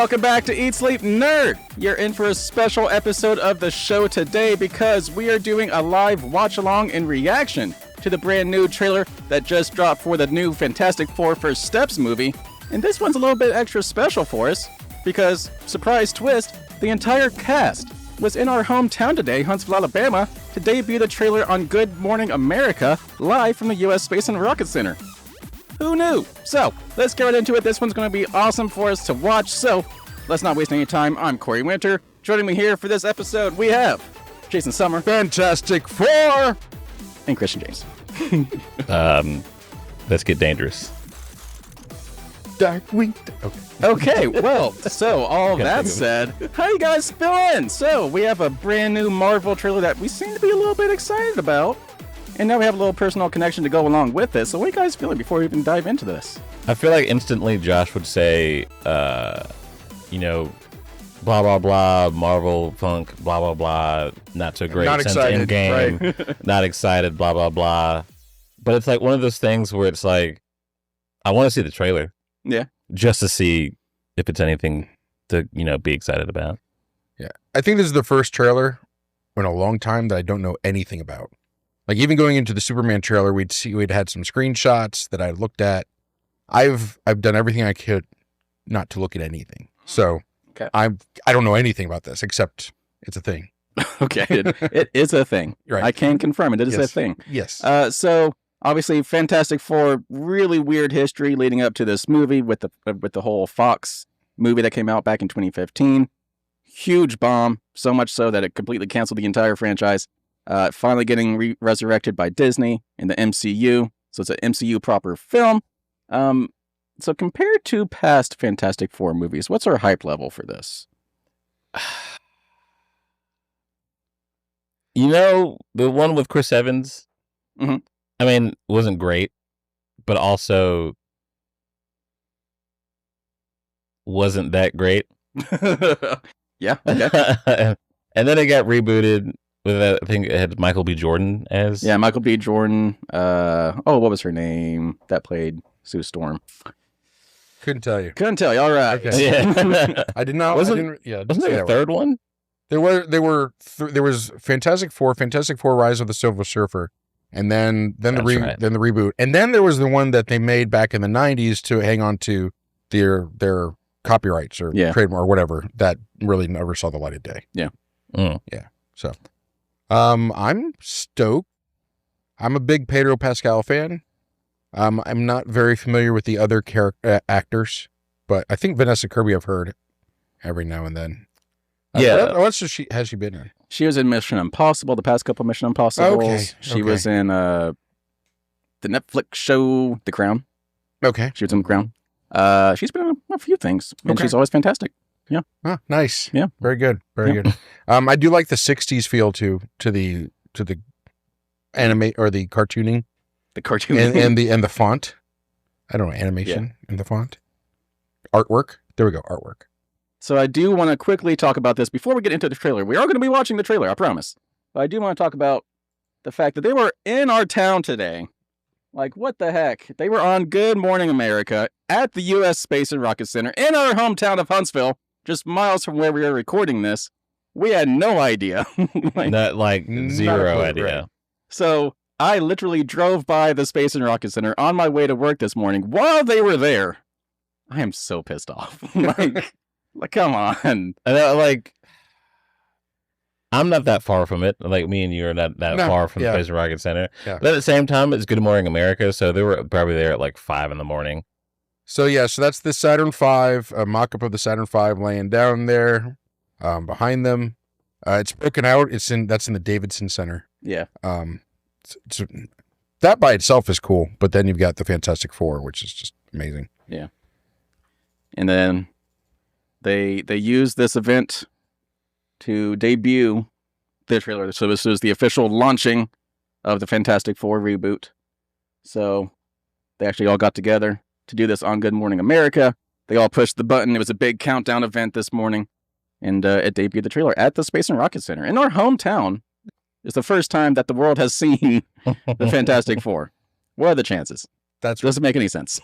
welcome back to Eat Sleep Nerd. You're in for a special episode of the show today because we are doing a live watch-along in reaction to the brand new trailer that just dropped for the new Fantastic Four First Steps movie. And this one's a little bit extra special for us because, surprise twist, the entire cast was in our hometown today, Huntsville, Alabama, to debut the trailer on Good Morning America, live from the U.S. Space and Rocket Center. Who knew? So, let's get right into it. This one's going to be awesome for us to watch, so let's not waste any time. I'm Corey Winter. Joining me here for this episode, we have Jason Summer, Fantastic Four, and Christian James. Let's get dangerous. Darkwing. Okay, well, so all that said, how you guys feeling? So, we have a brand new Marvel trailer that we seem to be a little bit excited about. And now we have a little personal connection to go along with it. So what are you guys feeling before we even dive into this? I feel like instantly Josh would say, blah, blah, blah, Marvel, funk, blah, blah, blah, not so great. Not excited, game, right? Not excited, blah, blah, blah. But it's like one of those things where it's like, I want to see the trailer. Yeah. Just to see if it's anything to, be excited about. Yeah. I think this is the first trailer in a long time that I don't know anything about. Like, even going into the Superman trailer, we'd had some screenshots that I looked at. I've done everything I could not to look at anything. So okay. I don't know anything about this except it's a thing. Okay, it is a thing. Right. I can confirm it. It is a thing. Yes. So obviously, Fantastic Four, really weird history leading up to this movie with the whole Fox movie that came out back in 2015. Huge bomb, so much so that it completely canceled the entire franchise. Finally getting resurrected by Disney in the MCU. So it's an MCU proper film. So compared to past Fantastic Four movies, what's our hype level for this? The one with Chris Evans, mm-hmm. I mean, wasn't great, but also wasn't that great. Yeah. Okay. And then it got rebooted. I think it had Michael B. Jordan as... Yeah, Michael B. Jordan. What was her name that played Sue Storm? Couldn't tell you. All right. Okay. Yeah. I did not. Wasn't there a third one? There was Fantastic Four, Rise of the Silver Surfer, and then the reboot, and then there was the one that they made back in the 90s to hang on to their copyrights or trademark or whatever that really never saw the light of day. Yeah. Mm. Yeah. So. I'm stoked. I'm a big Pedro Pascal fan. I'm not very familiar with the other actors, but I think Vanessa Kirby I've heard every now and then. Yeah. What has she been in? She was in Mission Impossible, the past couple Mission Impossibles. Okay. She was in the Netflix show The Crown. Okay. She was in The Crown. She's been in a few things, and she's always fantastic. Yeah. Oh, nice. Yeah. Very good. Very good. I do like the 60s feel to the anime or the cartooning. The cartooning. and the font. I don't know, animation and the font. Artwork. There we go. Artwork. So I do want to quickly talk about this before we get into the trailer. We are going to be watching the trailer, I promise. But I do want to talk about the fact that they were in our town today. Like, what the heck? They were on Good Morning America at the U.S. Space and Rocket Center in our hometown of Huntsville, just miles from where we are recording this. We had no idea. Zero idea. Right. So I literally drove by the Space and Rocket Center on my way to work this morning while they were there. I am so pissed off. like, come on. And I'm not that far from it. Like, me and you are not that far from the Space and Rocket Center. Yeah. But at the same time, it's Good Morning America, so they were probably there at 5 in the morning. So that's the Saturn V, a mock-up of the Saturn V laying down there behind them. It's broken out. That's in the Davidson Center. Yeah. That by itself is cool, but then you've got the Fantastic Four, which is just amazing. Yeah. And then they used this event to debut the trailer. So this is the official launching of the Fantastic Four reboot. So they actually all got together to do this on Good Morning America. They all pushed the button. It was a big countdown event this morning. And it debuted the trailer at the Space and Rocket Center in our hometown. It's the first time that the world has seen the Fantastic Four. What are the chances? That doesn't make any sense.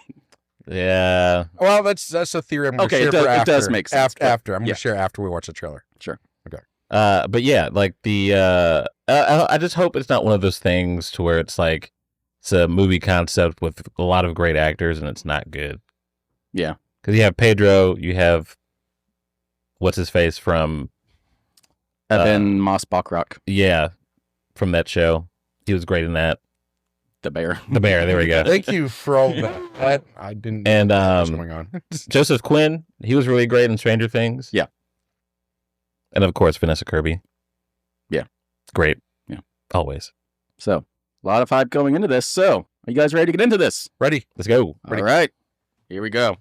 Yeah. Well, that's a theory I'm going to share for after. It does make sense. After. I'm going to share after we watch the trailer. Sure. Okay. But yeah, like I just hope it's not one of those things to where it's like it's a movie concept with a lot of great actors and it's not good. Yeah. Because you have Pedro, you have what's his face from Evan Moss Bachrach. Yeah, from that show. He was great in that. The Bear. The Bear, there we go. Thank you for all that. I didn't know what was going on. Joseph Quinn, he was really great in Stranger Things. Yeah. And of course, Vanessa Kirby. Yeah. Great. Yeah. Always. So, a lot of hype going into this. So, are you guys ready to get into this? Ready. Let's go. All right. Here we go.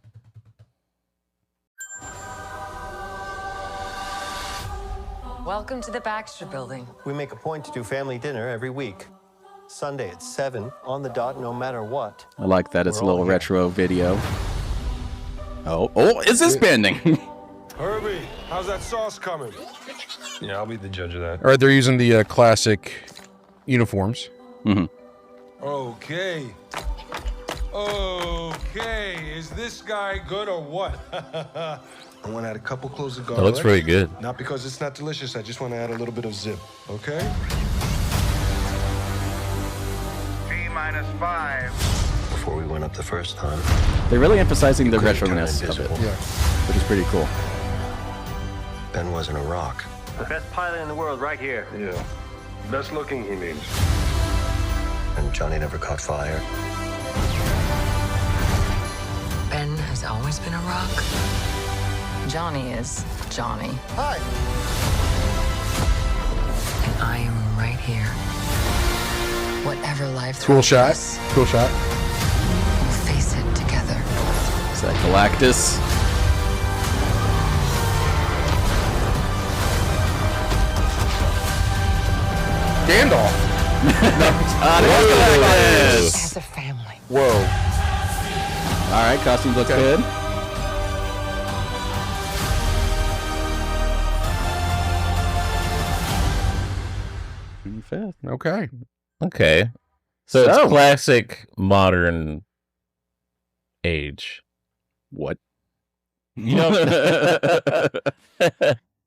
Welcome to the Baxter Building. We make a point to do family dinner every week. Sunday at 7, on the dot, no matter what. I like that. It's a little retro video. Oh, is this bending? Herbie, how's that sauce coming? Yeah, I'll be the judge of that. All right, they're using the classic uniforms. Mm-hmm. Okay. Is this guy good or what? I want to add a couple cloves of garlic. That looks really good. Not because it's not delicious. I just want to add a little bit of zip. Okay? T-5. Before we went up the first time. They're really emphasizing the retroness of it, which is pretty cool. Ben wasn't a rock. The best pilot in the world right here. Yeah. Best looking, he means. And Johnny never caught fire. Ben has always been a rock. Johnny is Johnny. Hi. And I am right here. Whatever life Cool throws shot. us, Cool shot. we'll face it together. Is that Galactus? Gandalf. Galactus! As a family. Whoa. All right, costumes look good. Okay. Okay. So it's classic modern age. What? You know,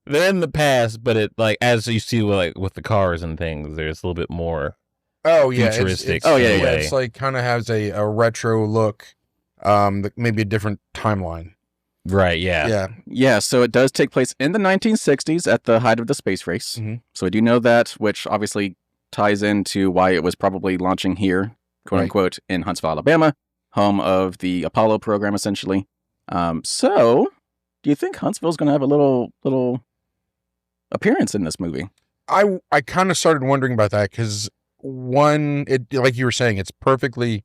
they're in the past, but it like as you see with the cars and things, there's a little bit more. Oh yeah, futuristic. It's like kind of has a retro look, maybe a different timeline. Right. Yeah. Yeah. So it does take place in the 1960s at the height of the space race. Mm-hmm. So I do know that, which obviously ties into why it was probably launching here, quote unquote, in Huntsville, Alabama, home of the Apollo program, essentially. So, do you think Huntsville's going to have a little appearance in this movie? I kind of started wondering about that because like you were saying, it's perfectly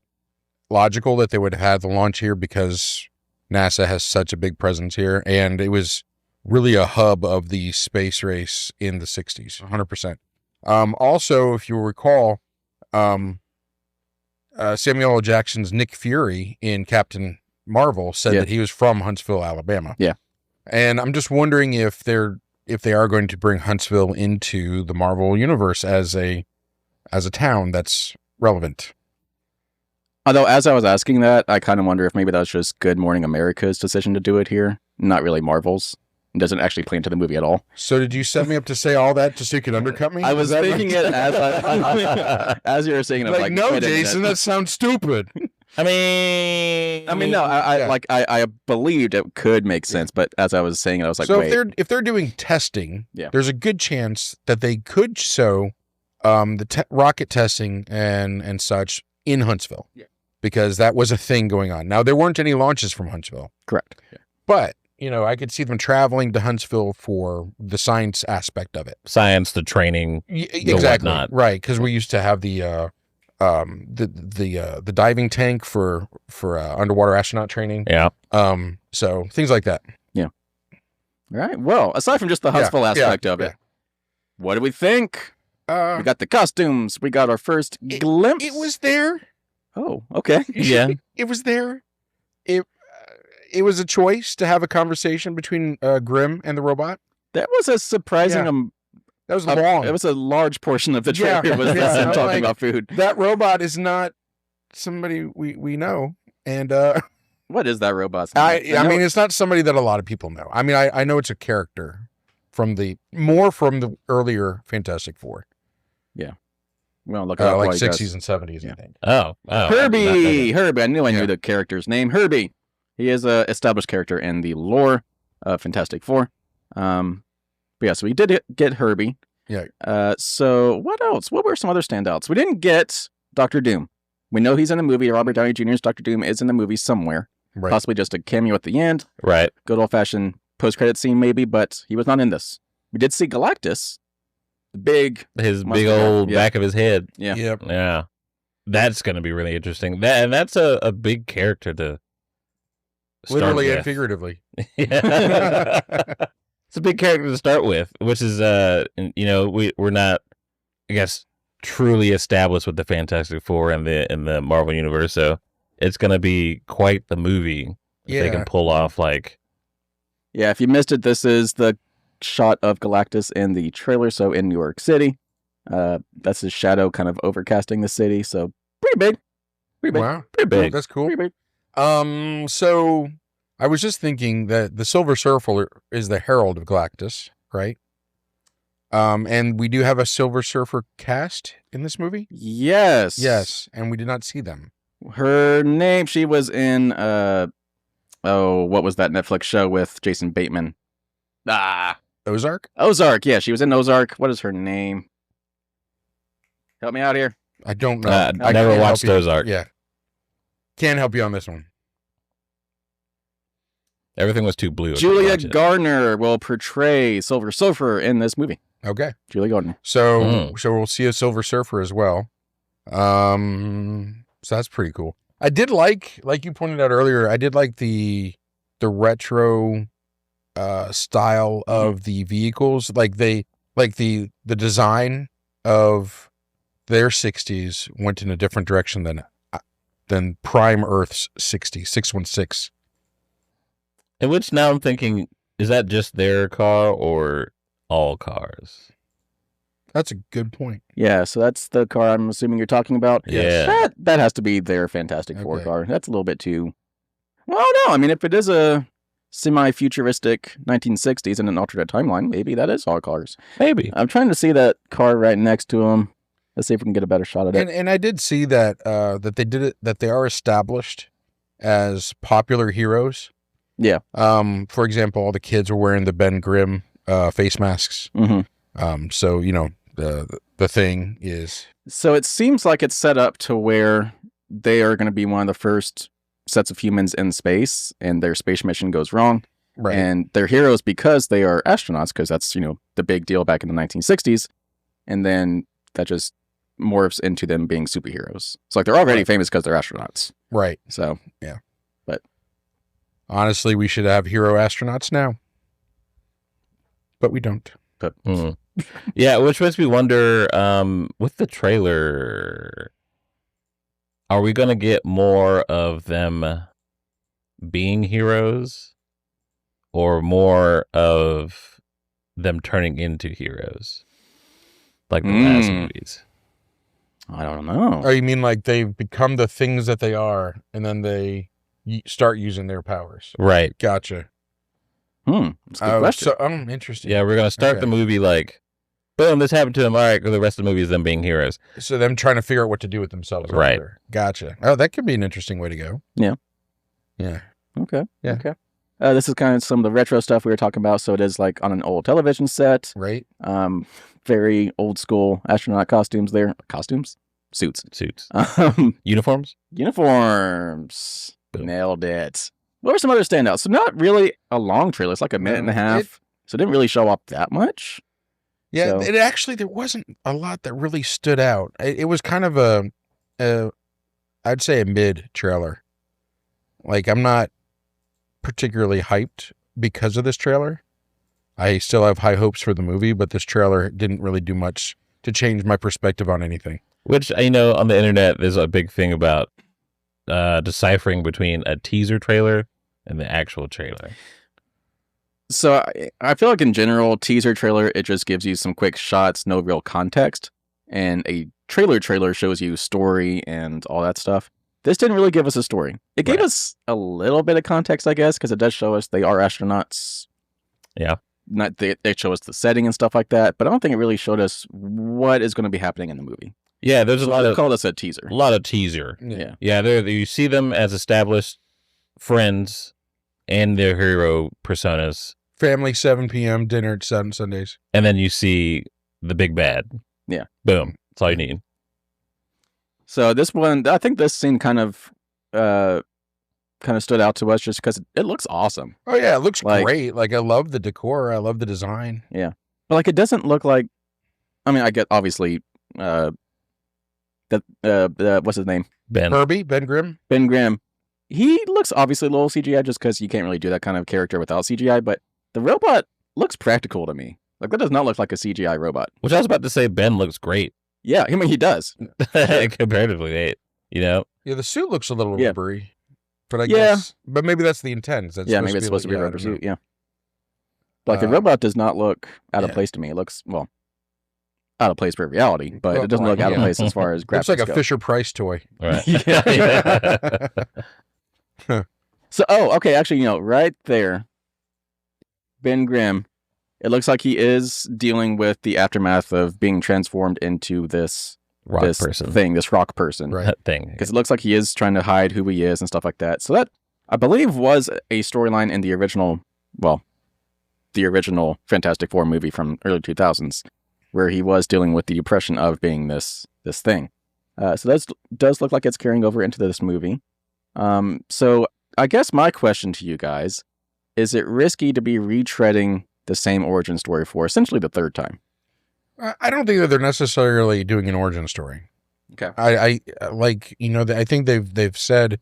logical that they would have the launch here because NASA has such a big presence here, and it was really a hub of the space race in the 60s, 100%. Also, if you recall, Samuel L. Jackson's Nick Fury in Captain Marvel said that he was from Huntsville, Alabama. Yeah. And I'm just wondering if they are going to bring Huntsville into the Marvel universe as a town that's relevant. Although, as I was asking that, I kind of wonder if maybe that was just Good Morning America's decision to do it here, not really Marvel's. It doesn't actually play into the movie at all. So did you set me up to say all that just so you could undercut me? I was thinking it as you were saying it. Like, no, Jason, that sounds stupid. I mean, no. I believed it could make sense, but as I was saying it, I was like, so wait. if they're doing testing, there's a good chance that they could show the rocket testing and such in Huntsville, because that was a thing going on. Now there weren't any launches from Huntsville, correct? Yeah. But I could see them traveling to Huntsville for the science aspect of it. Science, the training, exactly, whatnot. Right? Because we used to have the diving tank for underwater astronaut training. Yeah. So things like that. Yeah. All right. Well, aside from just the Huntsville aspect of it, what do we think? We got the costumes. We got our first glimpse. It was there. Oh, okay. Yeah. It was there. It was a choice to have a conversation between Grimm and the robot. That was a surprising. That was long. It was a large portion of the trailer was them talking about food. That robot is not somebody we know, and What is that robot's name? I mean, it's not somebody that a lot of people know. I mean, I know it's a character from the earlier Fantastic Four. Yeah. Well, look at like 60s and 70s, I think. Oh. Herbie. I knew the character's name. Herbie. He is a established character in the lore of Fantastic Four. But yeah, so we did get Herbie. Yeah. So what else? What were some other standouts? We didn't get Dr. Doom. We know he's in the movie. Robert Downey Jr.'s Dr. Doom is in the movie somewhere. Right. Possibly just a cameo at the end. Right. Good old-fashioned post-credit scene maybe, but he was not in this. We did see Galactus. His big old back of his head. Yeah. Yep. Yeah. That's going to be really interesting. That's a big character to literally and figuratively. Yeah. It's a big character to start with, which is we're not, I guess, truly established with the Fantastic Four and the Marvel universe, so it's going to be quite the movie if they can pull off like. Yeah, if you missed it, this is the shot of Galactus in the trailer, so in New York City. That's his shadow kind of overcasting the city, so pretty big. Wow. Pretty big. That's cool. Pretty big. So I was just thinking that the Silver Surfer is the herald of Galactus, right? And we do have a Silver Surfer cast in this movie? Yes, and we did not see them. Her name, she was in what was that Netflix show with Jason Bateman? Ozark? Ozark, yeah, she was in Ozark. What is her name? Help me out here. I don't know. I never watched Ozark. Yeah. Can't help you on this one. Everything was too blue. Julia Gardner will portray Silver Surfer in this movie. Okay. Julia Gardner. So we'll see a Silver Surfer as well. So that's pretty cool. I did like you pointed out earlier, I did like the retro style of the vehicles. Like the design of their 60s went in a different direction than Prime Earth's 616. In which now I'm thinking, is that just their car or all cars? That's a good point. Yeah, so that's the car I'm assuming you're talking about. Yeah. That has to be their Fantastic Four car. That's a little bit too... Well, no, I mean, if it is a semi-futuristic 1960s in an alternate timeline, maybe that is all cars. Maybe. I'm trying to see that car right next to him. Let's see if we can get a better shot at it. And I did see that that they are established as popular heroes. Yeah. For example, all the kids were wearing the Ben Grimm face masks. Mm-hmm. So the thing is. So it seems like it's set up to where they are going to be one of the first sets of humans in space, and their space mission goes wrong. Right. And they're heroes because they are astronauts, because that's the big deal back in the 1960s, and then that just morphs into them being superheroes. It's like they're already famous because they're astronauts. Right. So yeah. But honestly, we should have hero astronauts now, but we don't. But yeah, which makes me wonder, with the trailer, are we going to get more of them being heroes or more of them turning into heroes like the past movies? I don't know. Oh, you mean like they've become the things that they are and then they start using their powers? Right. Gotcha. That's a good question. So, interesting. Yeah, we're going to start the movie like, boom, this happened to them. All right, the rest of the movie is them being heroes. So them trying to figure out what to do with themselves. Right. After. Gotcha. Oh, that could be an interesting way to go. Yeah. Yeah. Okay. Yeah. Okay. This is kind of some of the retro stuff we were talking about. So it is like on an old television set. Right. Very old school astronaut costumes there. Costumes? Suits. Uniforms? Uniforms. Boom. Nailed it. What were some other standouts? So not really a long trailer. It's like a minute and a half. So it didn't really show up that much. Yeah, there wasn't a lot that really stood out. It was kind of I'd say a mid trailer. Like, I'm not particularly hyped because of this trailer. I still have high hopes for the movie, but this trailer didn't really do much to change my perspective on anything. Which, on the internet, there's a big thing about deciphering between a teaser trailer and the actual trailer. So I feel like in general, teaser trailer, it just gives you some quick shots, no real context. And a trailer shows you story and all that stuff. this didn't really give us a story. It gave us a little bit of context, I guess, because it does show us they are astronauts. Yeah. They show us the setting and stuff like that, but I don't think it really showed us what is going to be happening in the movie. Yeah, there's a lot of... call this a teaser. A lot of teaser. Yeah. Yeah, you see them as established friends and their hero personas. Family, 7 p.m., dinner at Sundays. And then you see the big bad. Yeah. Boom. That's all you need. So this one, I think this scene kind of stood out to us just because it looks awesome. Oh, yeah, it looks great. Like, I love the decor. I love the design. Yeah. But, like, it doesn't look like... I mean, I get, obviously... what's his name? Ben Grimm. Ben Grimm. He looks obviously a little CGI just because you can't really do that kind of character without CGI, but the robot looks practical to me. Like, that does not look like a CGI robot. Which I was about to say, Ben looks great. Yeah, I mean, he does. Comparatively, you know? Yeah, the suit looks a little rubbery. But I guess... But maybe that's the intent. Maybe it's supposed to be a rubber suit, yeah. But, like, the robot does not look out of place to me. It looks, well... out of place for reality, but it doesn't look out of place as far as graphics. Looks like a Fisher-Price toy. Right. Yeah. So, okay, actually, right there, Ben Grimm, it looks like he is dealing with the aftermath of being transformed into this rock person. Right. Thing. Because it looks like he is trying to hide who he is and stuff like that. So that, I believe, was a storyline in the original Fantastic Four movie from early 2000s. Where he was dealing with the oppression of being this thing. So that does look like it's carrying over into this movie. So I guess my question to you guys, is it risky to be retreading the same origin story for essentially the third time? I don't think that they're necessarily doing an origin story. Okay. I think they've said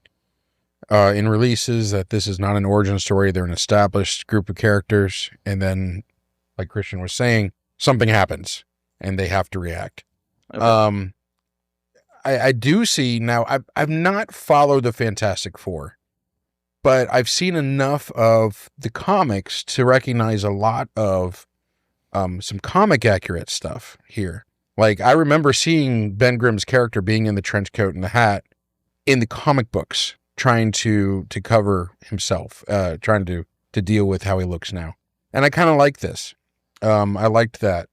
in releases that this is not an origin story. They're an established group of characters. And then, like Christian was saying, something happens and they have to react. Okay. I do see now, I've not followed the Fantastic Four, but I've seen enough of the comics to recognize a lot of some comic accurate stuff here. Like, I remember seeing Ben Grimm's character being in the trench coat and the hat in the comic books, trying to cover himself, trying to deal with how he looks now. And I kind of like this. I liked that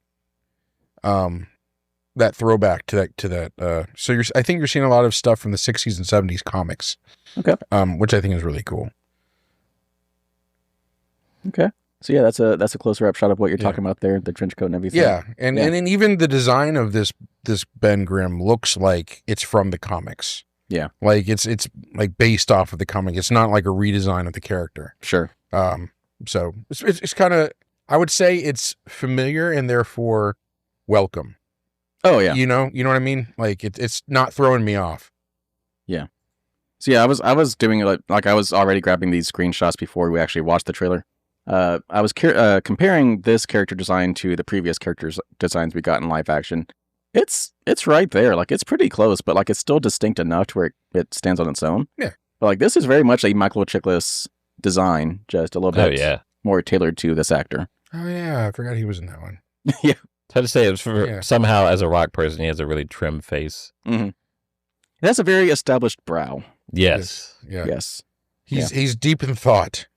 throwback to that. So I think you're seeing a lot of stuff from the 60s and 70s comics. Okay. Which I think is really cool. Okay. So yeah, that's a closer up shot of what you're talking about there, the trench coat and everything. Yeah. And even the design of this Ben Grimm looks like it's from the comics. Yeah. Like it's like based off of the comic. It's not like a redesign of the character. Sure. So it's kind of, I would say it's familiar and therefore welcome. Oh yeah. You know what I mean? Like it's not throwing me off. Yeah. So yeah, I was doing it like I was already grabbing these screenshots before we actually watched the trailer. I was comparing this character design to the previous characters designs we got in live action. It's right there. Like, it's pretty close, but like it's still distinct enough to where it stands on its own. Yeah. But like this is very much a Michael Chiklis design, just a little bit more tailored to this actor. Oh yeah, I forgot he was in that one. Yeah. It's hard to say. It's for somehow as a rock person, he has a really trim face. Mm-hmm. He has a very established brow. Yes. Yeah. Yes. He's deep in thought.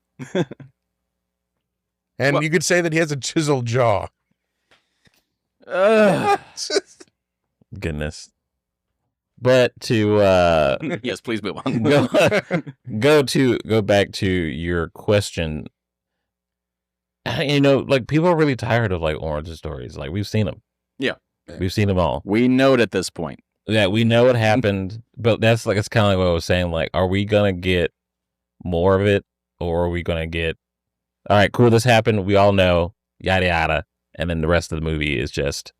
And you could say that he has a chiseled jaw. Goodness. But to yes, please move on. go back to your question. Like, people are really tired of like origin stories. Like, we've seen them. Yeah. We've seen them all. We know it at this point. Yeah, we know it happened, but it's kind of like what I was saying. Like, are we gonna get more of it, or are we gonna get, all right, cool, this happened, we all know, yada yada, and then the rest of the movie is just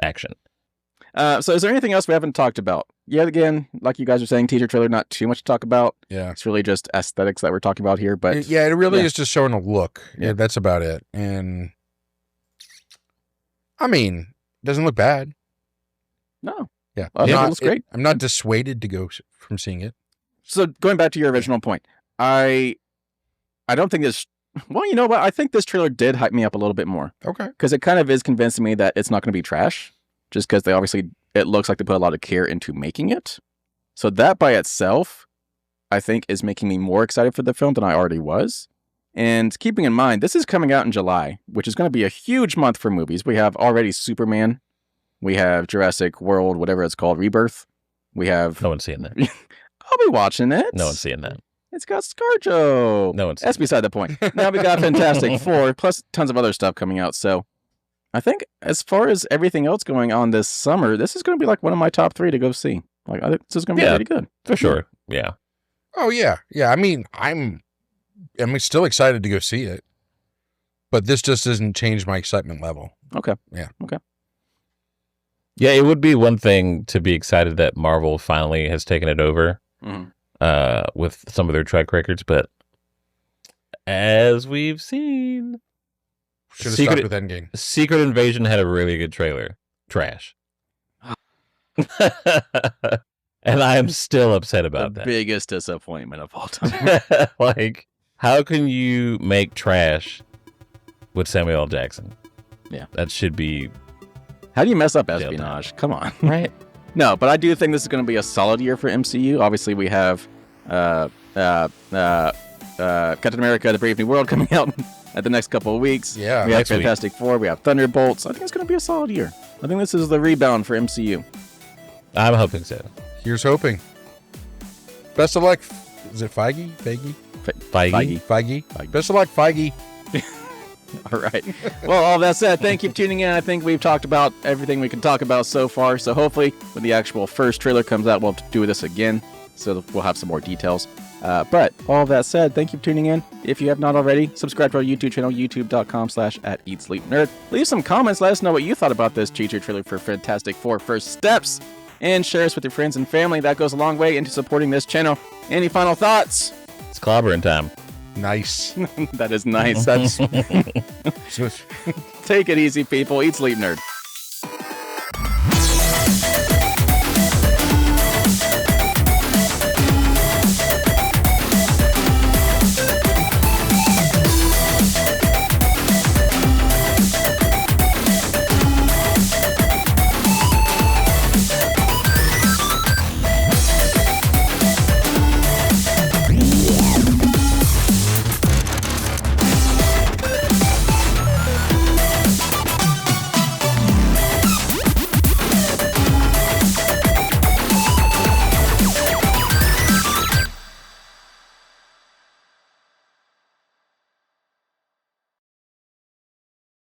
action. So is there anything else we haven't talked about? Yet again, like you guys are saying, teaser trailer, not too much to talk about. Yeah. It's really just aesthetics that we're talking about here. But it really is just showing a look. Yeah, that's about it. And I mean, it doesn't look bad. No. Yeah. It looks great. I'm not dissuaded to go from seeing it. So going back to your original point, I don't think this. Well, you know what? I think this trailer did hype me up a little bit more. Okay. Because it kind of is convincing me that it's not going to be trash. Just because it looks like they put a lot of care into making it. So that by itself, I think, is making me more excited for the film than I already was. And keeping in mind, this is coming out in July, which is going to be a huge month for movies. We have already Superman. We have Jurassic World, whatever it's called, Rebirth. We have... No one's seeing that. I'll be watching it. No one's seeing that. It's got ScarJo. No one's That's beside the point. Now we got Fantastic Four, plus tons of other stuff coming out. So I think as far as everything else going on this summer, this is going to be like one of my top 3 to go see. Like, I think this is going to be pretty good. For sure. Yeah. Oh, yeah. Yeah. I mean, I'm still excited to go see it, but this just doesn't change my excitement level. Okay. Yeah. Okay. Yeah, it would be one thing to be excited that Marvel finally has taken it over with some of their track records, but as we've seen, should have stopped with Endgame. Secret Invasion had a really good trailer. Trash. And I am still upset about that. Biggest disappointment of all time. Like, how can you make trash with Samuel L. Jackson? Yeah. That should be... How do you mess up espionage? Come on. Right? No, but I do think this is going to be a solid year for MCU. Obviously, we have Captain America, The Brave New World coming out at the next couple of weeks. Yeah. We have Fantastic Four. We have Thunderbolts. I think it's going to be a solid year. I think this is the rebound for MCU. I'm hoping so. Here's hoping. Best of luck. Is it Feige? Feige. Best of luck, Feige. All right. Well, all that said, thank you for tuning in. I think we've talked about everything we can talk about so far. So hopefully, when the actual first trailer comes out, we'll do this again. So we'll have some more details. But all that said, thank you for tuning in. If you have not already, subscribe to our YouTube channel, youtube.com/@EatSleepNerd. Leave some comments. Let us know what you thought about this teaser trailer for Fantastic Four First Steps. And share us with your friends and family. That goes a long way into supporting this channel. Any final thoughts? It's clobbering time. Nice. That is nice. That's Take it easy, people. Eat Sleep Nerd.